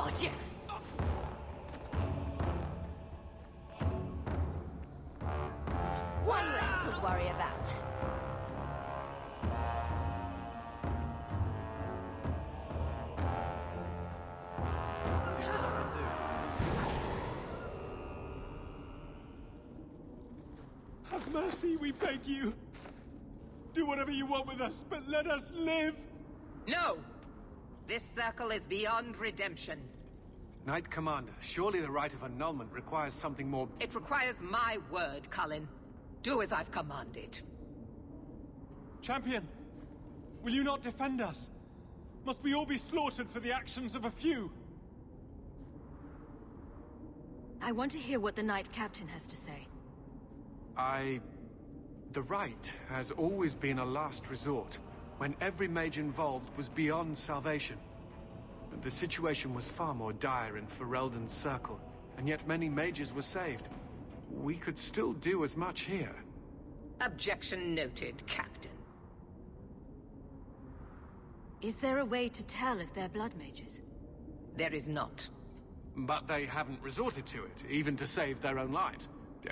Got you! One less to worry about. Have mercy, we beg you. Do whatever you want with us, but let us live! No! This circle is beyond redemption. Knight Commander, surely the rite of annulment requires something more... It requires my word, Cullen. Do as I've commanded. Champion, will you not defend us? Must we all be slaughtered for the actions of a few? I want to hear what the Knight Captain has to say. The rite has always been a last resort, when every mage involved was beyond salvation. But the situation was far more dire in Ferelden's circle, and yet many mages were saved. We could still do as much here. Objection noted, Captain. Is there a way to tell if they're blood mages? There is not. But they haven't resorted to it, even to save their own lives.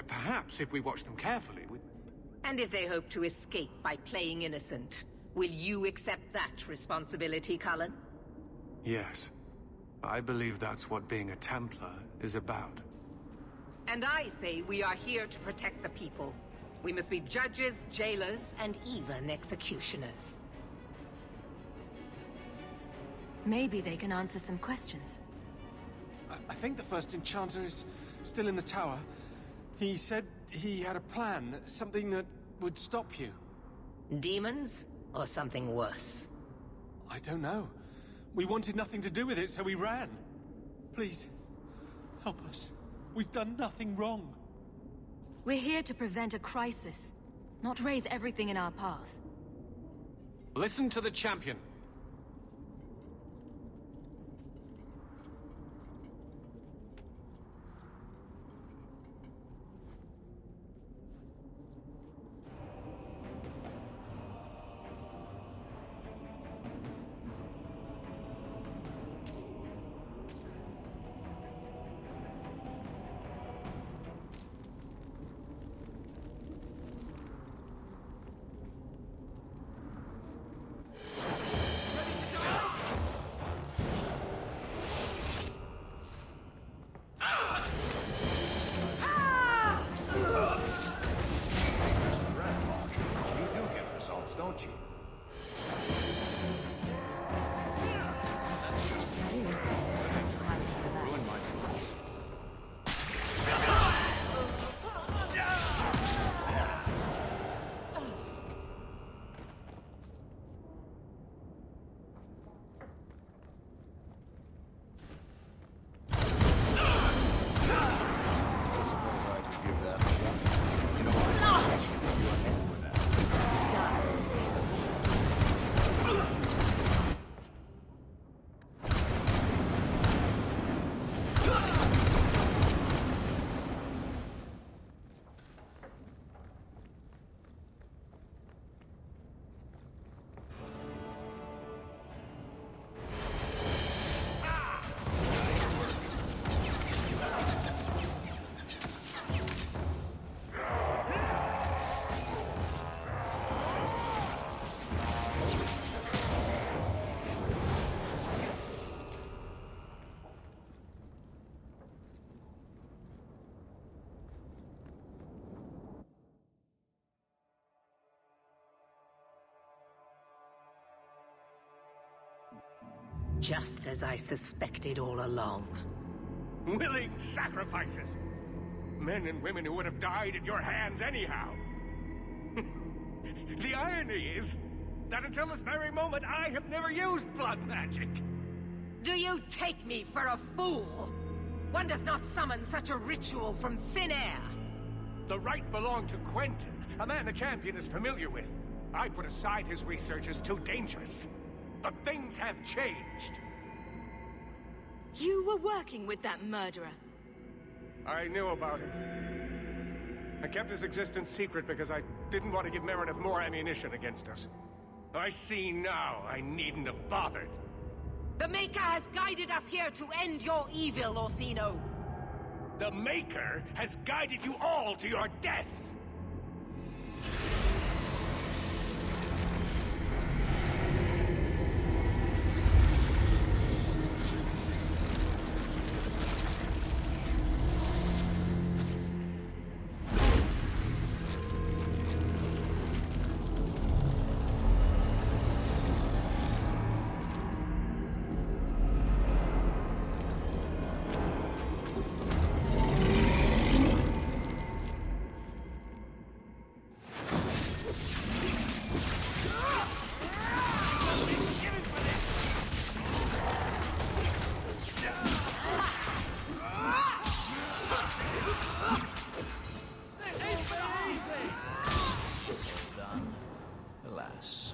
Perhaps if we watch them carefully, we... And if they hope to escape by playing innocent, will you accept that responsibility, Cullen? Yes. I believe that's what being a Templar is about. And I say we are here to protect the people. We must be judges, jailers, and even executioners. Maybe they can answer some questions. I think the first enchanter is still in the tower. He said he had a plan, something that would stop you. Demons? Or something worse? I don't know. We wanted nothing to do with it, so we ran. Please, help us. We've done nothing wrong. We're here to prevent a crisis, not raise everything in our path. Listen to the champion. Don't you? Ruin my plans. Just as I suspected all along. Willing sacrifices! Men and women who would have died at your hands anyhow! The irony is that until this very moment, I have never used blood magic! Do you take me for a fool? One does not summon such a ritual from thin air! The right belonged to Quentin, a man the champion is familiar with. I put aside his research as too dangerous. But things have changed. You were working with that murderer. I knew about him. I kept his existence secret because I didn't want to give Meredith more ammunition against us. I see now I needn't have bothered. The Maker has guided us here to end your evil, Orsino. The Maker has guided you all to your deaths! Alas.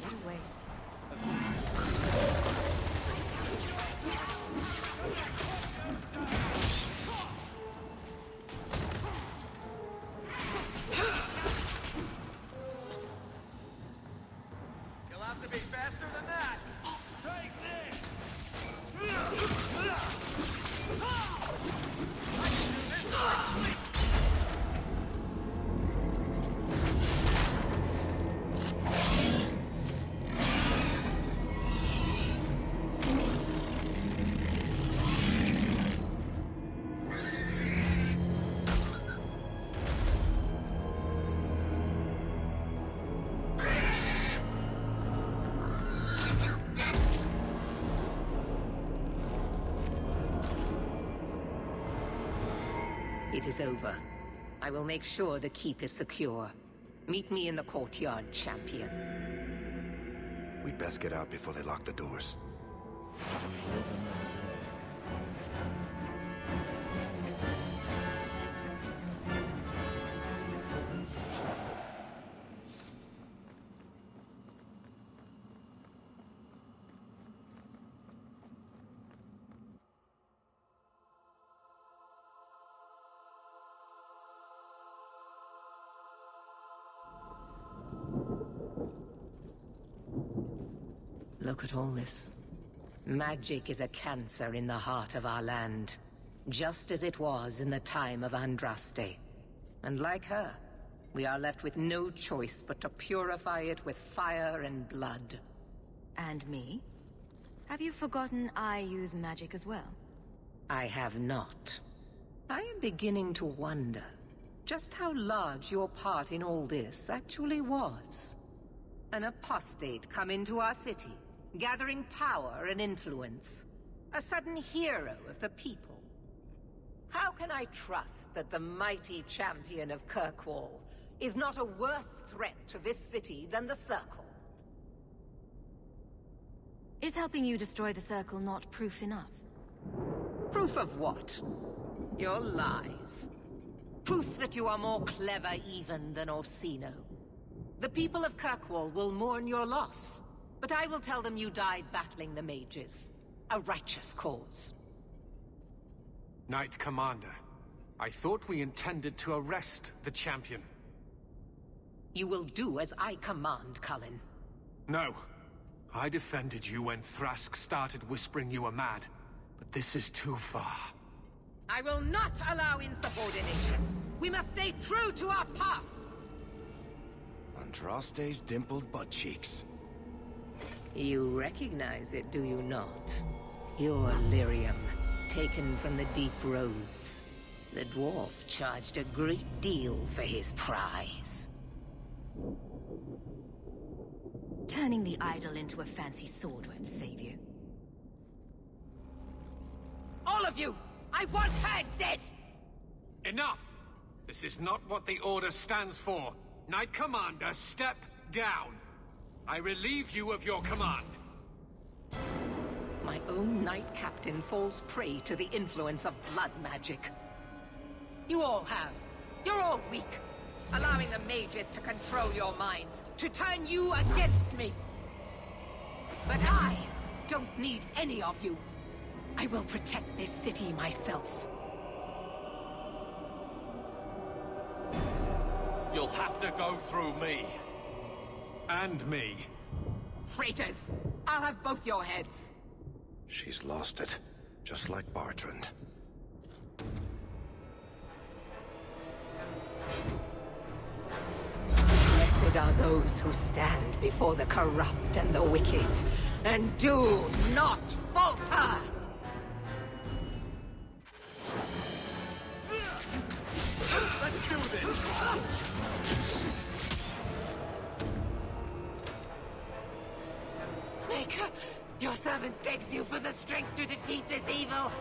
What a waste. You'll have to be faster than that! Take this! It is over. I will make sure the keep is secure. Meet me in the courtyard, champion. We'd best get out before they lock the doors. Look at all this. Magic is a cancer in the heart of our land, just as it was in the time of Andraste. And like her, we are left with no choice but to purify it with fire and blood. And me? Have you forgotten I use magic as well? I have not. I am beginning to wonder just how large your part in all this actually was. An apostate come into our city, gathering power and influence. A sudden hero of the people. How can I trust that the mighty champion of Kirkwall is not a worse threat to this city than the Circle? Is helping you destroy the Circle not proof enough? Proof of what? Your lies. Proof that you are more clever even than Orsino. The people of Kirkwall will mourn your loss, but I will tell them you died battling the mages. A righteous cause. Knight Commander, I thought we intended to arrest the champion. You will do as I command, Cullen. No. I defended you when Thrask started whispering you were mad, but this is too far. I will not allow insubordination. We must stay true to our path. Andraste's dimpled butt cheeks. You recognize it, do you not? Your lyrium, taken from the deep roads. The dwarf charged a great deal for his prize. Turning the idol into a fancy sword won't save you. All of you! I want her dead! Enough! This is not what the Order stands for. Knight Commander, step down. I relieve you of your command. My own Knight Captain falls prey to the influence of blood magic. You all have. You're all weak. Allowing the mages to control your minds, to turn you against me. But I don't need any of you. I will protect this city myself. You'll have to go through me. And me. Traitors! I'll have both your heads. She's lost it, just like Bartrand. Blessed are those who stand before the corrupt and the wicked, and do not falter! Let's do this! Maker, your servant begs you for the strength to defeat this evil.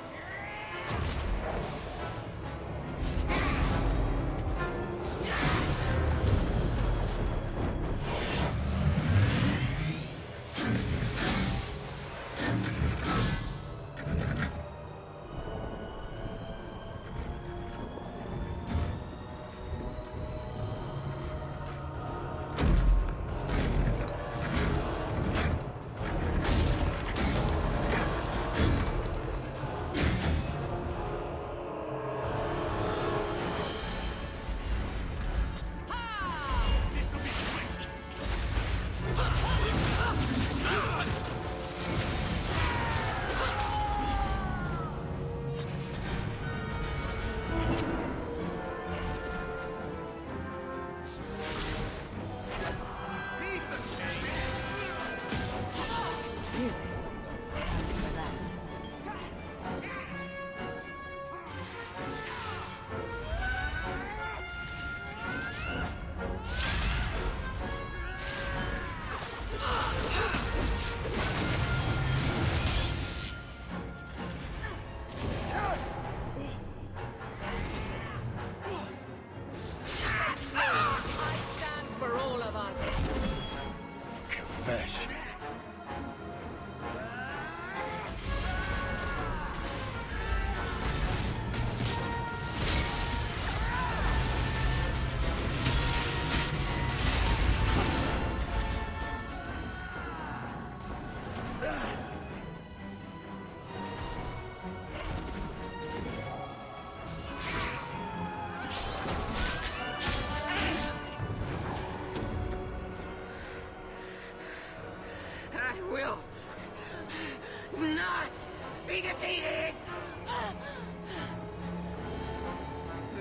Be defeated!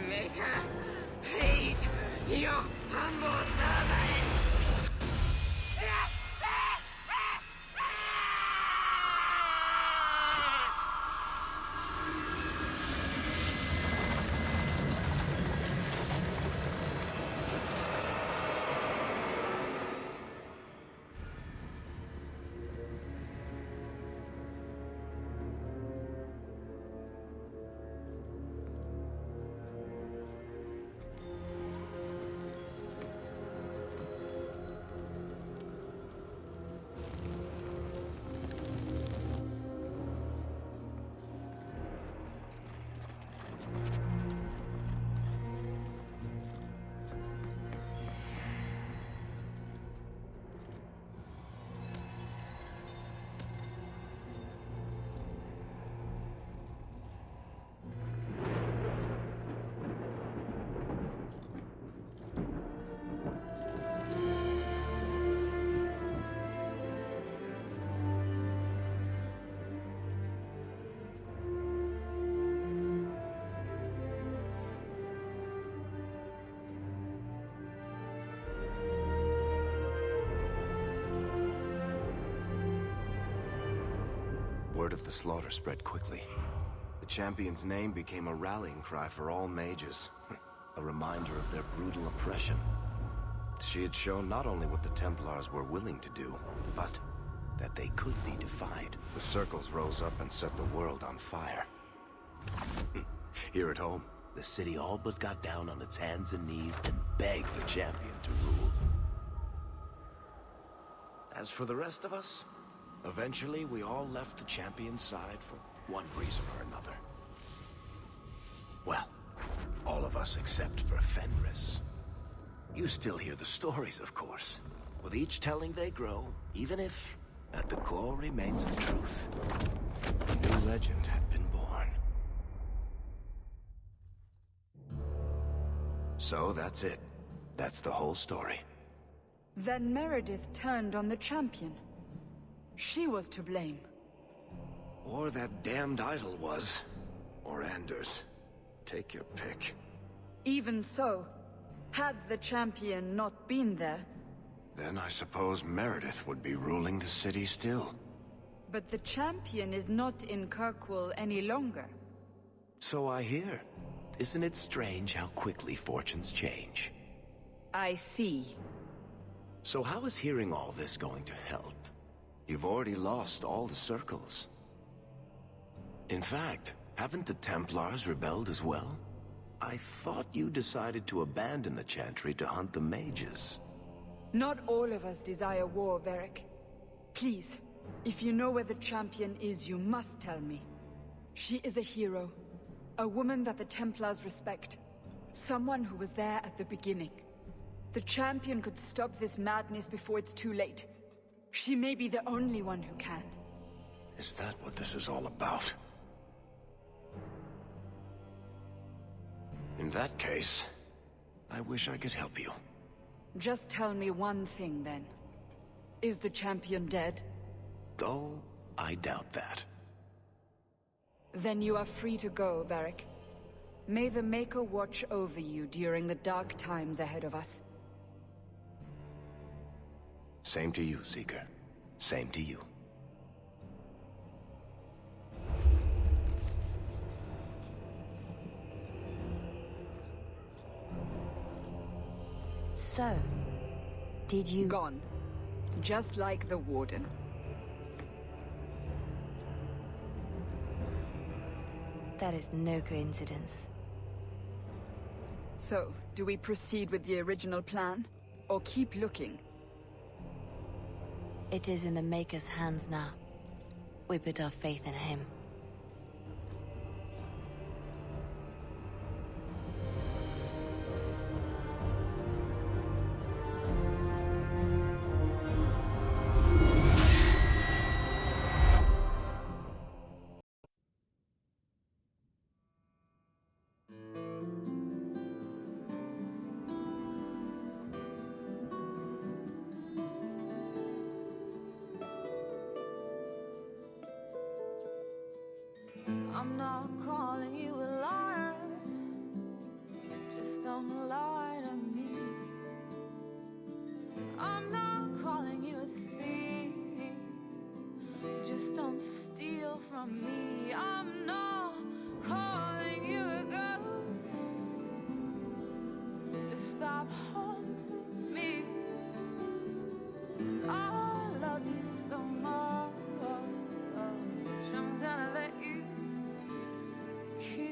Maker, aid your humble servant! Word of the slaughter spread quickly. The champion's name became a rallying cry for all mages, a reminder of their brutal oppression. She had shown not only what the Templars were willing to do, but that they could be defied. The circles rose up and set the world on fire. Here at home, the city all but got down on its hands and knees and begged the champion to rule. As for the rest of us, eventually we all left the champion's side for one reason or another. Well, all of us except for Fenris. You still hear the stories, of course. With each telling they grow, even if at the core remains the truth. A new legend had been born. So that's it. That's the whole story. Then Meredith turned on the champion. She was to blame. Or that damned idol was. Or Anders. Take your pick. Even so, had the champion not been there... Then I suppose Meredith would be ruling the city still. But the champion is not in Kirkwall any longer. So I hear. Isn't it strange how quickly fortunes change? I see. So how is hearing all this going to help? You've already lost all the circles. In fact, haven't the Templars rebelled as well? I thought you decided to abandon the Chantry to hunt the mages. Not all of us desire war, Varric. Please, if you know where the champion is, you must tell me. She is a hero. A woman that the Templars respect. Someone who was there at the beginning. The champion could stop this madness before it's too late. She may be the only one who can. Is that what this is all about? In that case, I wish I could help you. Just tell me one thing, then. Is the champion dead? Though, I doubt that. Then you are free to go, Varric. May the Maker watch over you during the dark times ahead of us. Same to you, Seeker. Same to you. So, did you... Gone. Just like the Warden. That is no coincidence. So, do we proceed with the original plan? Or keep looking? It is in the Maker's hands now. We put our faith in him. I'm not calling you a liar. Just don't lie to me. I'm not calling you a thief. Just don't steal from me. I'm not calling you a ghost. Just stop haunting me. And I love you so much. I'm gonna let you kill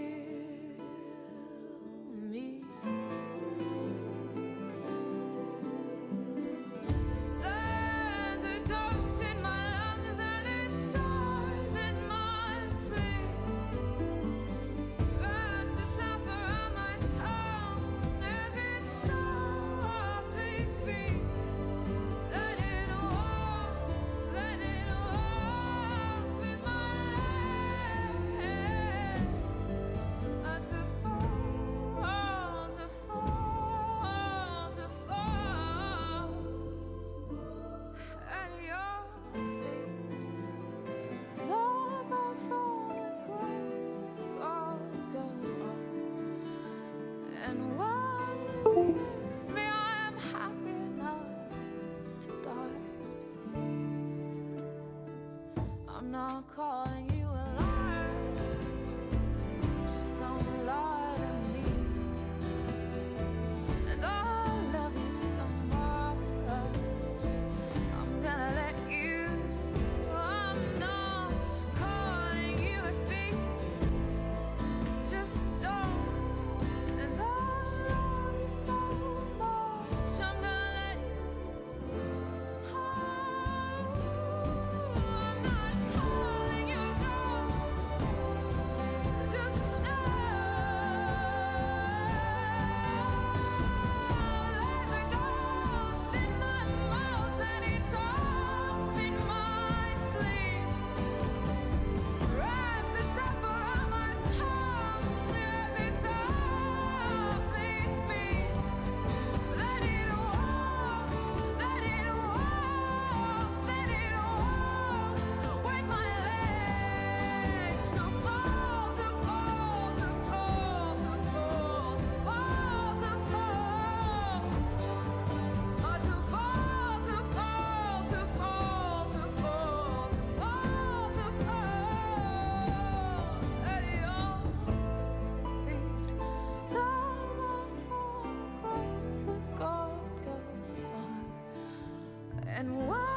me. There's a ghost in my lungs and it soars in my sleep. Wraps itself around my tongue as it softly speaks. Let it walk with my not to fall, to fall, to fall at your feet. Lord, but for the grace of God, go on. And when you kiss me, I am happy enough to die. I'm not calling you a liar. Just don't lie to me. And I love you so much. I'm gonna let you. I'm not calling you a thief. Just don't. And I love you so much. I'm gonna let you. I'm not calling you a And why